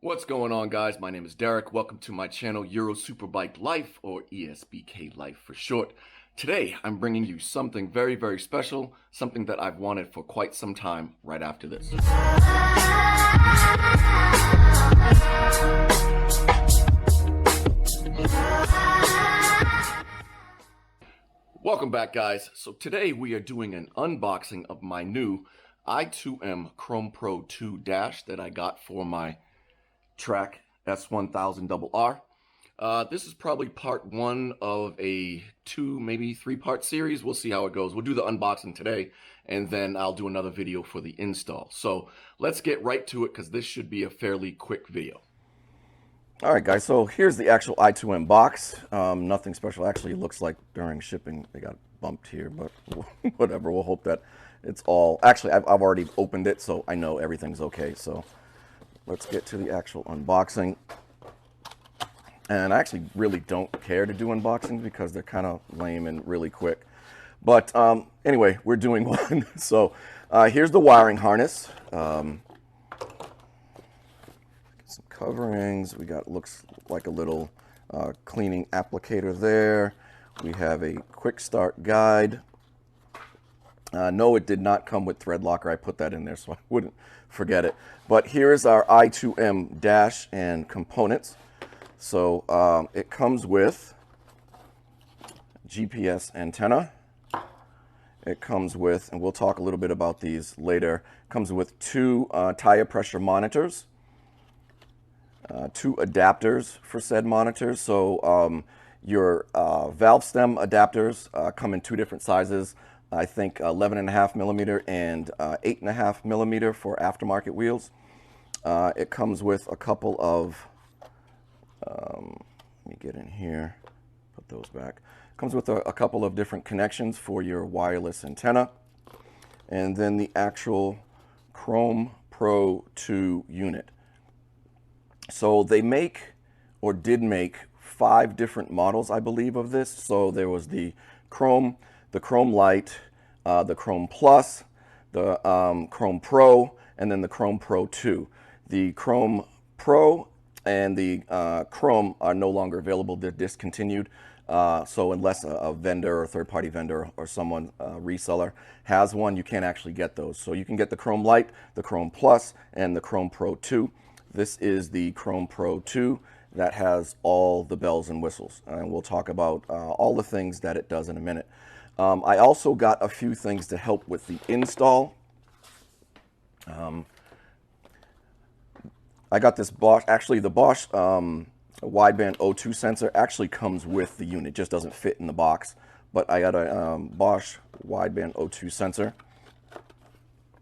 What's going on, guys? My name is Derek. Welcome to my channel, Euro Superbike Life, or ESBK Life for short. Today, I'm bringing you something very, very special, something that I've wanted for quite some time right after this. Welcome back, guys. So today we are doing an unboxing of my new i2m Chrome Pro 2 dash that I got for my track S1000RR. This is probably part one of a 2, maybe 3-part series. We'll see how it goes. We'll do the unboxing today, and then I'll do another video for the install. So let's get right to it, because this should be a fairly quick video. All right, guys, so here's the actual i2m box. Nothing special. Actually, it looks like during shipping they got bumped here, but whatever. We'll hope that it's all... Actually, I've already opened it, so I know everything's okay. So let's get to the actual unboxing. And I actually really don't care to do unboxings because they're kind of lame and really quick. But anyway, we're doing one. So here's the wiring harness. Some coverings. We got, looks like a little cleaning applicator there. We have a quick start guide. No, it did not come with thread locker. I put that in there so I wouldn't forget it. But here's our i2m dash and components. So it comes with GPS antenna. It comes with, and we'll talk a little bit about these later, comes with 2 tire pressure monitors, 2 adapters for said monitors. So your valve stem adapters come in 2 different sizes. I think 11.5 millimeter and 8.5 millimeter for aftermarket wheels. It comes with a couple of, let me get in here, put those back. It comes with a couple of different connections for your wireless antenna. And then the actual Chrome Pro 2 unit. So they make, or did make, 5 different models, I believe, of this. So there was the Chrome Light, the Chrome Plus, the Chrome Pro, and then the Chrome Pro 2. The Chrome Pro and the Chrome are no longer available. They're discontinued. So unless a vendor or third-party vendor or someone, reseller, has one, you can't actually get those. So you can get the Chrome Light, the Chrome Plus, and the Chrome Pro 2. This is the Chrome Pro 2 that has all the bells and whistles. And we'll talk about all the things that it does in a minute. I also got a few things to help with the install. I got this Bosch, actually the Bosch wideband O2 sensor actually comes with the unit, just doesn't fit in the box. But I got a Bosch wideband O2 sensor.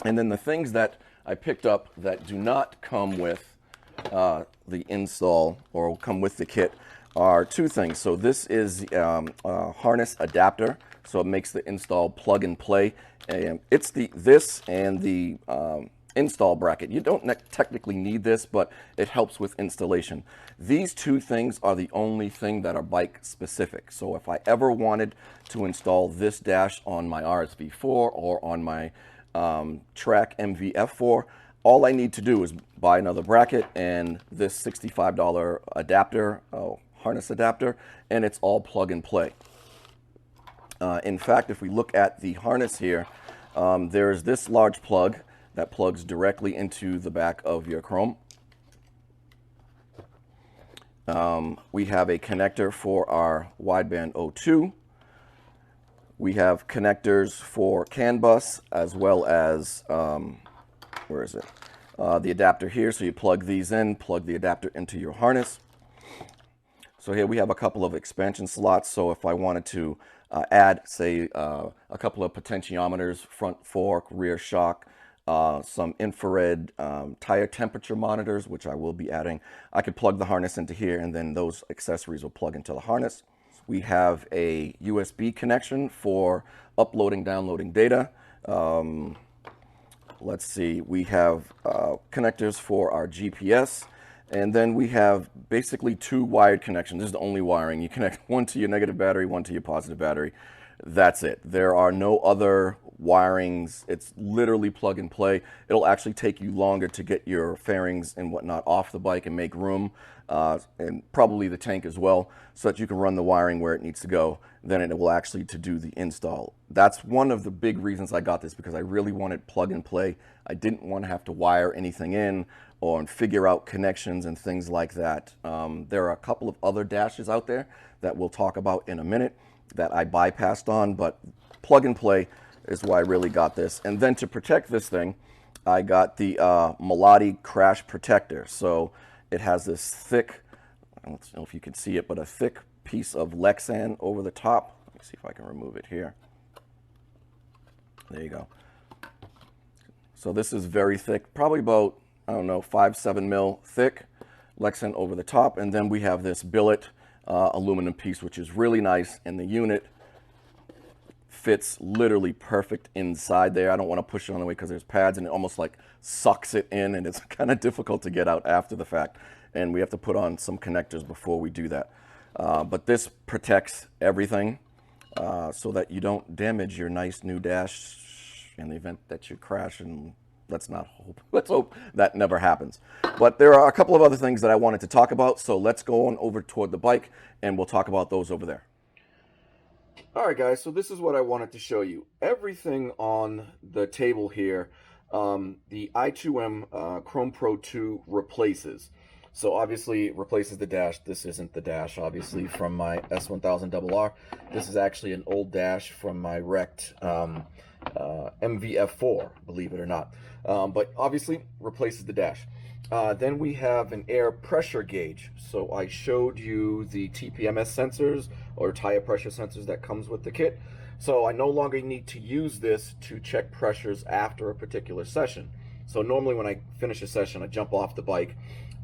And then the things that I picked up that do not come with the install or come with the kit are 2 things. So this is a harness adapter, so it makes the install plug and play. And it's this and the install bracket. You don't technically need this, but it helps with installation. These 2 things are the only thing that are bike specific. So if I ever wanted to install this dash on my RSV4 or on my track MVF4, all I need to do is buy another bracket and this $65 adapter, harness adapter, and it's all plug and play. In fact, if we look at the harness here, there's this large plug that plugs directly into the back of your Chrome. We have a connector for our wideband O2. We have connectors for CAN bus as well as, where is it? The adapter here. So you plug these in, plug the adapter into your harness. So here we have a couple of expansion slots. So if I wanted to add, say, a couple of potentiometers, front fork, rear shock, some infrared tire temperature monitors, which I will be adding, I could plug the harness into here, and then those accessories will plug into the harness. We have a USB connection for uploading, downloading data. Let's see, we have connectors for our GPS, and then we have basically 2 wired connections. This is the only wiring. You connect one to your negative battery, one to your positive battery. That's it. There are no other wirings. It's literally plug and play. It'll actually take you longer to get your fairings and whatnot off the bike and make room, and probably the tank as well, so that you can run the wiring where it needs to go. Then it will actually to do the install. That's one of the big reasons I got this, because I really wanted plug and play. I didn't want to have to wire anything in or figure out connections and things like that. There are a couple of other dashes out there that we'll talk about in a minute that I bypassed on, but plug and play is why I really got this. And then to protect this thing, I got the Melody Crash Protector. So it has this thick, I don't know if you can see it, but a thick piece of Lexan over the top. Let me see if I can remove it here. There you go. So this is very thick, probably about, I don't know, 5-7 mil thick, Lexan over the top. And then we have this billet aluminum piece, which is really nice, and the unit fits literally perfect inside there. I don't want to push it on the way because there's pads, and it almost like sucks it in, and it's kind of difficult to get out after the fact, and we have to put on some connectors before we do that. But this protects everything so that you don't damage your nice new dash in the event that you crash, and let's hope that never happens. But there are a couple of other things that I wanted to talk about, so let's go on over toward the bike and we'll talk about those over there. All right, guys, so this is what I wanted to show you. Everything on the table here, the i2m Chrome Pro 2 replaces. So obviously it replaces the dash. This isn't the dash, obviously, from my S1000RR. This is actually an old dash from my wrecked MVF4, believe it or not. But obviously replaces the dash. Then we have an air pressure gauge. So I showed you the TPMS sensors or tire pressure sensors that comes with the kit. So I no longer need to use this to check pressures after a particular session. So normally when I finish a session, I jump off the bike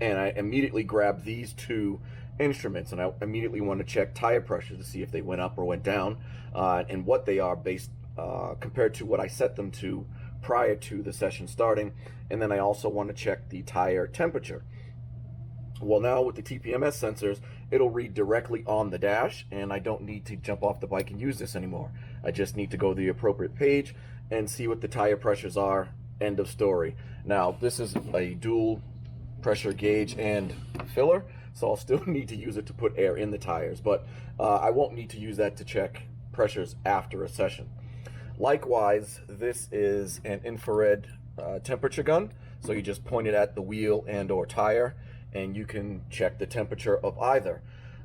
and I immediately grab these two instruments, and I immediately want to check tire pressure to see if they went up or went down, and what they are based compared to what I set them to prior to the session starting. And then I also want to check the tire temperature. Well, now with the TPMS sensors, it'll read directly on the dash, and I don't need to jump off the bike and use this anymore. I just need to go to the appropriate page and see what the tire pressures are. End of story. Now, this is a dual pressure gauge and filler, so I'll still need to use it to put air in the tires, but I won't need to use that to check pressures after a session. Likewise, this is an infrared temperature gun, so you just point it at the wheel and or tire, and you can check the temperature of either.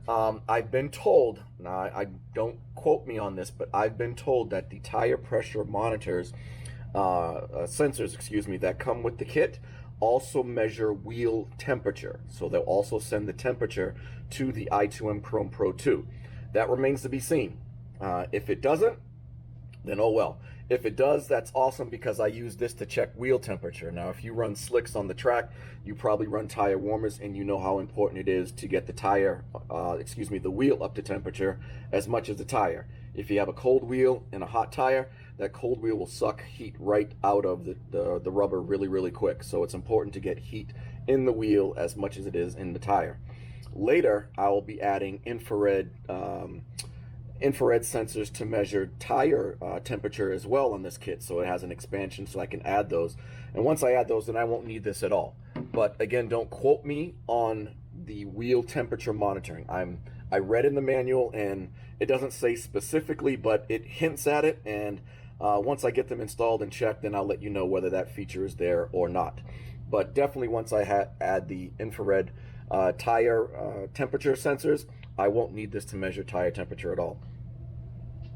I've been told, now I don't quote me on this, but I've been told that the tire pressure monitors, sensors, excuse me, that come with the kit also measure wheel temperature. So they'll also send the temperature to the i2m Chrome Pro 2. That remains to be seen. If it doesn't, then oh well. If it does, that's awesome, because I use this to check wheel temperature. Now, if you run slicks on the track, you probably run tire warmers, and you know how important it is to get the tire, the wheel up to temperature as much as the tire. If you have a cold wheel and a hot tire, that cold wheel will suck heat right out of the rubber really quick. So it's important to get heat in the wheel as much as it is in the tire. Later, I will be adding infrared sensors to measure tire temperature as well on this kit, so it has an expansion, so I can add those. And once I add those, then I won't need this at all. But again, don't quote me on the wheel temperature monitoring. I read in the manual, and it doesn't say specifically, but it hints at it, and once I get them installed and checked, then I'll let you know whether that feature is there or not. But definitely once I add the infrared tire temperature sensors, I won't need this to measure tire temperature at all.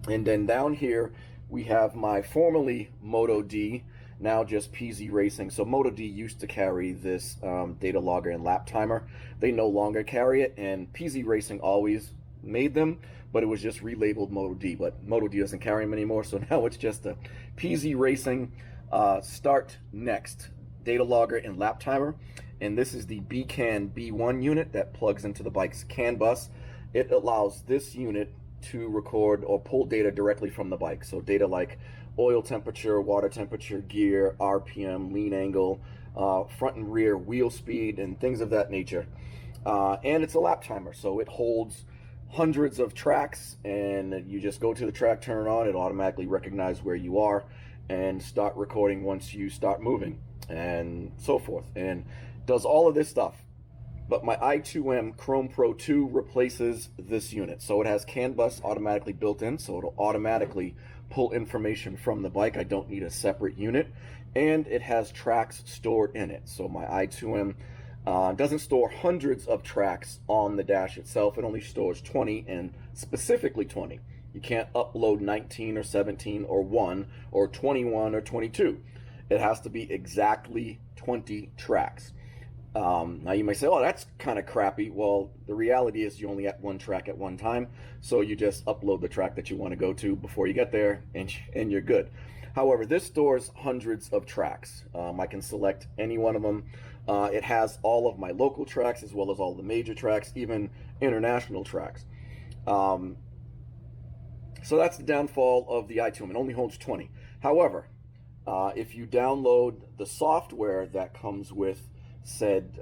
And then down here we have my formerly Moto D, now just PZ Racing. So Moto D used to carry this data logger and lap timer. They no longer carry it, and PZ Racing always made them, but it was just relabeled Moto D. But Moto D doesn't carry them anymore, so now it's just a PZ Racing Start Next data logger and lap timer. And this is the BCAN B1 unit that plugs into the bike's CAN bus. It allows this unit to record or pull data directly from the bike. So data like oil temperature, water temperature, gear, RPM, lean angle, front and rear wheel speed, and things of that nature. And it's a lap timer, so it holds hundreds of tracks, and you just go to the track, turn it on, it automatically recognizes where you are and start recording once you start moving and so forth, and does all of this stuff. But my i2m Chrome Pro 2 replaces this unit. So it has CAN bus automatically built in, so it'll automatically pull information from the bike. I don't need a separate unit. And it has tracks stored in it. So my i2m doesn't store hundreds of tracks on the dash itself. It only stores 20, and specifically 20. You can't upload 19 or 17 or 1 or 21 or 22. It has to be exactly 20 tracks. Now you may say, oh, that's kind of crappy. Well, the reality is you only get one track at one time, so you just upload the track that you want to go to before you get there, and you're good. However, this stores hundreds of tracks. I can select any one of them. It has all of my local tracks as well as all the major tracks, even international tracks. So that's the downfall of the i2m. It only holds 20. However, if you download the software that comes with said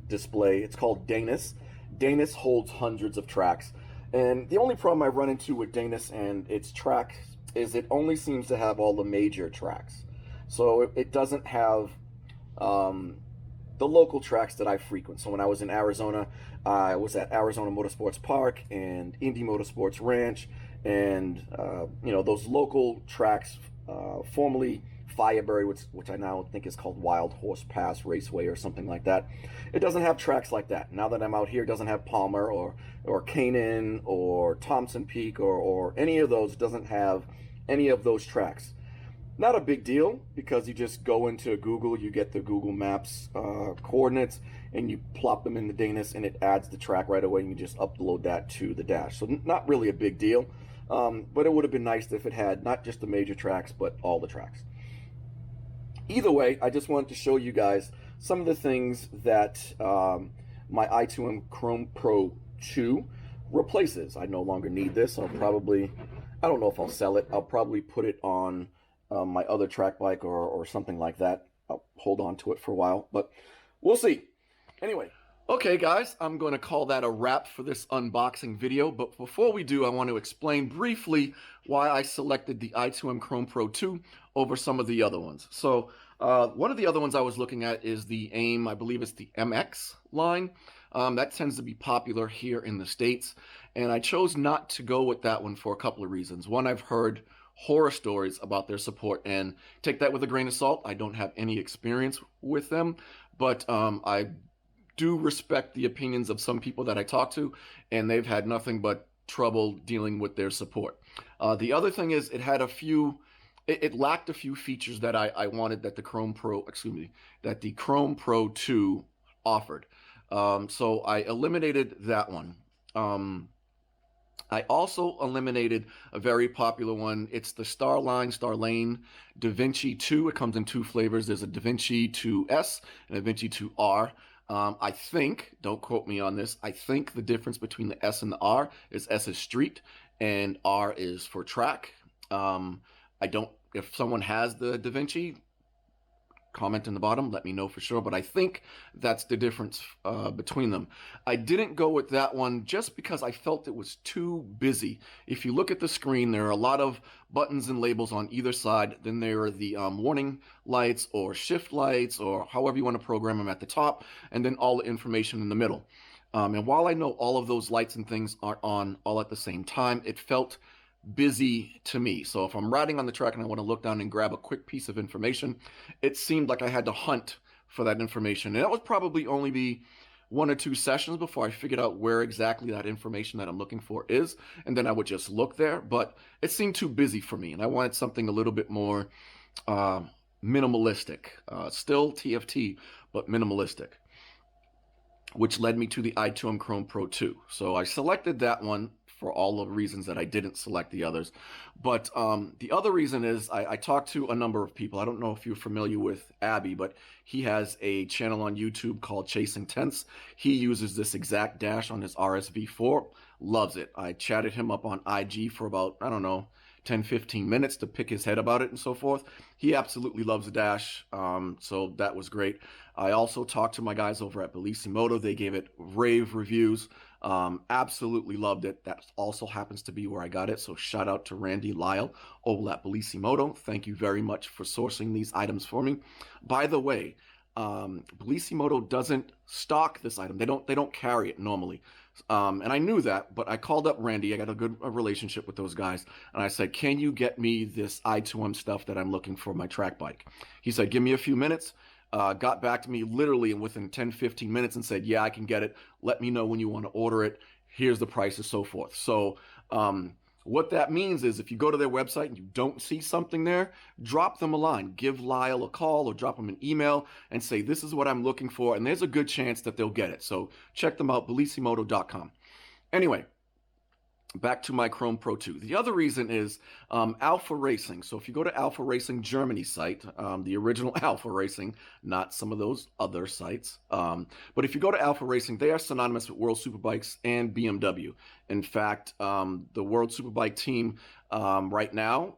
display, it's called Danis. Danis holds hundreds of tracks, and the only problem I've run into with Danis and its tracks is it only seems to have all the major tracks. So it doesn't have the local tracks that I frequent. So when I was in Arizona, I was at Arizona Motorsports Park and Indy Motorsports Ranch, and you know, those local tracks, formerly Fireberry, which I now think is called Wild Horse Pass Raceway or something like that. It doesn't have tracks like that. Now that I'm out here, it doesn't have Palmer or Canaan or Thompson Peak or any of those. It doesn't have any of those tracks. Not a big deal, because you just go into Google, you get the Google Maps coordinates, and you plop them in the Danis, and it adds the track right away, and you just upload that to the dash. So not really a big deal, but it would have been nice if it had not just the major tracks, but all the tracks. Either way, I just wanted to show you guys some of the things that my i2m Chrome Pro 2 replaces. I no longer need this. I'll probably, I don't know if I'll sell it. I'll probably put it on my other track bike or something like that. I'll hold on to it for a while, but we'll see. Anyway, okay guys, I'm going to call that a wrap for this unboxing video, but before we do, I want to explain briefly why I selected the i2m Chrome Pro 2 over some of the other ones. So one of the other ones I was looking at is the i2m, I believe it's the MX line. That tends to be popular here in the States, and I chose not to go with that one for a couple of reasons. One, I've heard horror stories about their support, and take that with a grain of salt. I don't have any experience with them, but I do respect the opinions of some people that I talk to, and they've had nothing but trouble dealing with their support. The other thing is it had a few, it lacked a few features that I wanted that the Chrome Pro, that the Chrome Pro 2 offered. So I eliminated that one. I also eliminated a very popular one. It's the Starlane DaVinci 2. It comes in two flavors. There's a DaVinci 2S and a DaVinci 2R. I think, don't quote me on this, I think the difference between the S and the R is S is street and R is for track. I don't, if someone has the DaVinci, comment in the bottom, let me know for sure, but I think that's the difference between them. I didn't go with that one just because I felt it was too busy. If you look at the screen, there are a lot of buttons and labels on either side. Then there are the warning lights or shift lights or however you want to program them at the top, and then all the information in the middle. And while I know all of those lights and things aren't on all at the same time, it felt busy to me. So if I'm riding on the track and I want to look down and grab a quick piece of information, it seemed like I had to hunt for that information. And that would probably only be 1 or 2 sessions before I figured out where exactly that information that I'm looking for is, and then I would just look there. But it seemed too busy for me, and I wanted something a little bit more minimalistic. Still TFT, but minimalistic, which led me to the i2m Chrome Pro 2. So I selected that one for all the reasons that I didn't select the others. But the other reason is I talked to a number of people. I don't know if you're familiar with Abby, but he has a channel on YouTube called Chasing Tents. He uses this exact dash on his RSV4, loves it. I chatted him up on IG for about, I don't know, 10-15 minutes to pick his head about it and so forth. He absolutely loves the dash, so that was great. I also talked to my guys over at Bellissimoto. They gave it rave reviews. Absolutely loved it. That also happens to be where I got it. So shout out to Randy Lyle over at Bellissimoto. Thank you very much for sourcing these items for me. By the way, Bellissimoto doesn't stock this item. They don't carry it normally, and I knew that. But I called up Randy. I got a relationship with those guys, and I said, "Can you get me this i2m stuff that I'm looking for my track bike?" He said, "Give me a few minutes." Got back to me literally within 10-15 minutes and said, "Yeah, I can get it. Let me know when you want to order it. Here's the price and so forth." So what that means is if you go to their website and you don't see something there, drop them a line. Give Lyle a call or drop them an email and say, "This is what I'm looking for." And there's a good chance that they'll get it. So check them out, bellissimoto.com. Anyway, back to my Chrome Pro 2. The other reason is Alpha Racing. So if you go to Alpha Racing Germany site, the original Alpha Racing, not some of those other sites, but if you go to Alpha Racing, they are synonymous with World Superbikes and BMW. In fact, the World Superbike team right now,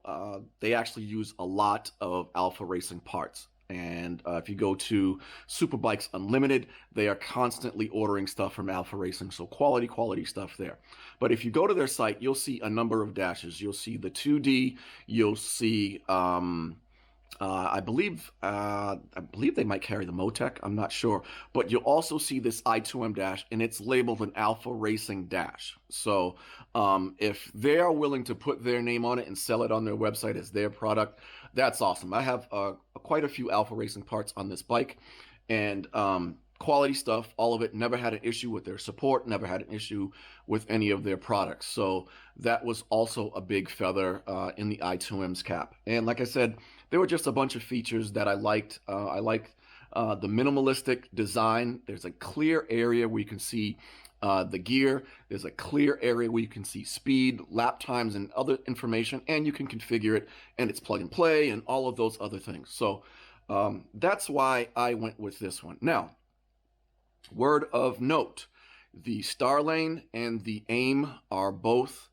they actually use a lot of Alpha Racing parts. And if you go to Superbikes Unlimited, they are constantly ordering stuff from Alpha Racing. So quality stuff there. But if you go to their site, you'll see a number of dashes. You'll see the 2D. You'll see, I believe they might carry the Motec. I'm not sure. But you'll also see this i2m dash, and it's labeled an Alpha Racing dash. So if they are willing to put their name on it and sell it on their website as their product, that's awesome. I have quite a few Alpha Racing parts on this bike, and quality stuff, all of it. Never had an issue with their support, never had an issue with any of their products. So that was also a big feather in the i2m's cap. And like I said, there were just a bunch of features that I liked. I liked the minimalistic design. There's a clear area where you can see the gear. There's a clear area where you can see speed, lap times, and other information, and you can configure it, and it's plug and play, and all of those other things. So that's why I went with this one. Now, word of note, the Starlane and the i2m are both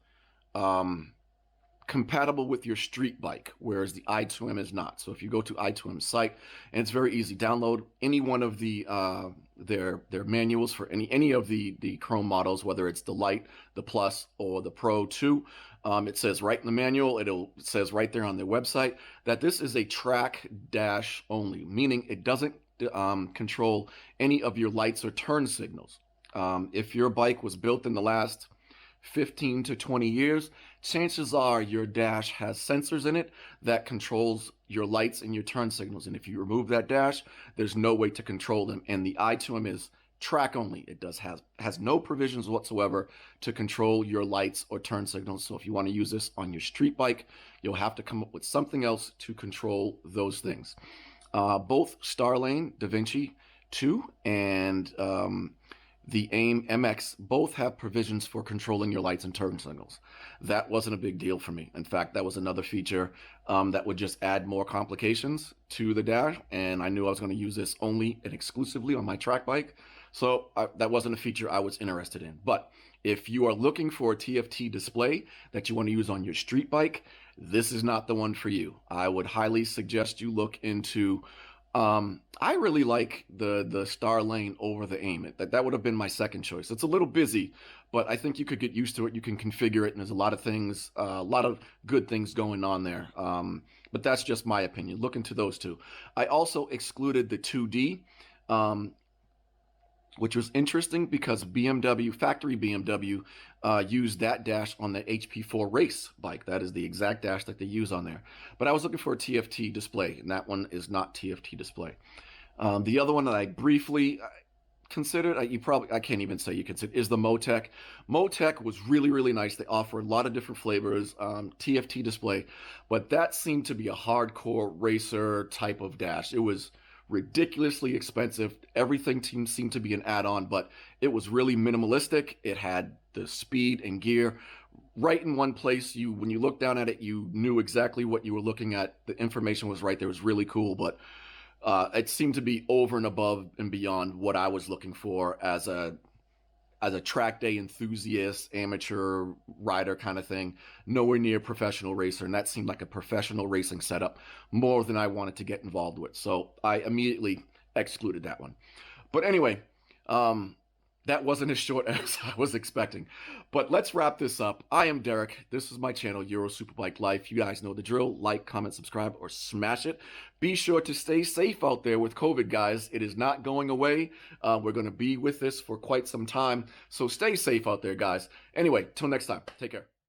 compatible with your street bike, whereas the i2m is not. So if you go to i2m's site, and it's very easy, download any one of the their manuals for any of the Chrome models, whether it's the Lite, the Plus, or the Pro 2. It says right in the manual, it says right there on their website that this is a track dash only, meaning it doesn't control any of your lights or turn signals. If your bike was built in the last 15 to 20 years, chances are your dash has sensors in it that controls your lights and your turn signals. And if you remove that dash, there's no way to control them. And the i2m is track only. It has no provisions whatsoever to control your lights or turn signals. So if you want to use this on your street bike, you'll have to come up with something else to control those things. Both Starlane DaVinci 2 and the i2m MX both have provisions for controlling your lights and turn signals. That wasn't a big deal for me. In fact, that was another feature that would just add more complications to the dash, and I knew I was going to use this only and exclusively on my track bike. So that wasn't a feature I was interested in. But if you are looking for a TFT display that you want to use on your street bike, this is not the one for you. I would highly suggest you look into I really like the Starlane over the i2m. That would have been my second choice. It's a little busy, but I think you could get used to it. You can configure it, and there's a lot of things, a lot of good things going on there. But that's just my opinion. Look into those two. I also excluded the 2D, which was interesting because factory BMW, used that dash on the HP4 race bike. That is the exact dash that they use on there. But I was looking for a TFT display, and that one is not TFT display. The other one that I briefly considered, I can't even say you consider, is the Motec. Motec was really nice. They offer a lot of different flavors, TFT display, but that seemed to be a hardcore racer type of dash. It was ridiculously expensive. Everything seemed to be an add-on, but it was really minimalistic. It had the speed and gear right in one place. When you looked down at it, you knew exactly what you were looking at. The information was right there. It was really cool, but it seemed to be over and above and beyond what I was looking for as a track day enthusiast, amateur rider kind of thing. Nowhere near professional racer, and that seemed like a professional racing setup more than I wanted to get involved with. So I immediately excluded that one. But anyway, That wasn't as short as I was expecting. But let's wrap this up. I am Derek. This is my channel, Euro Superbike Life. You guys know the drill. Like, comment, subscribe, or smash it. Be sure to stay safe out there with COVID, guys. It is not going away. We're going to be with this for quite some time. So stay safe out there, guys. Anyway, till next time. Take care.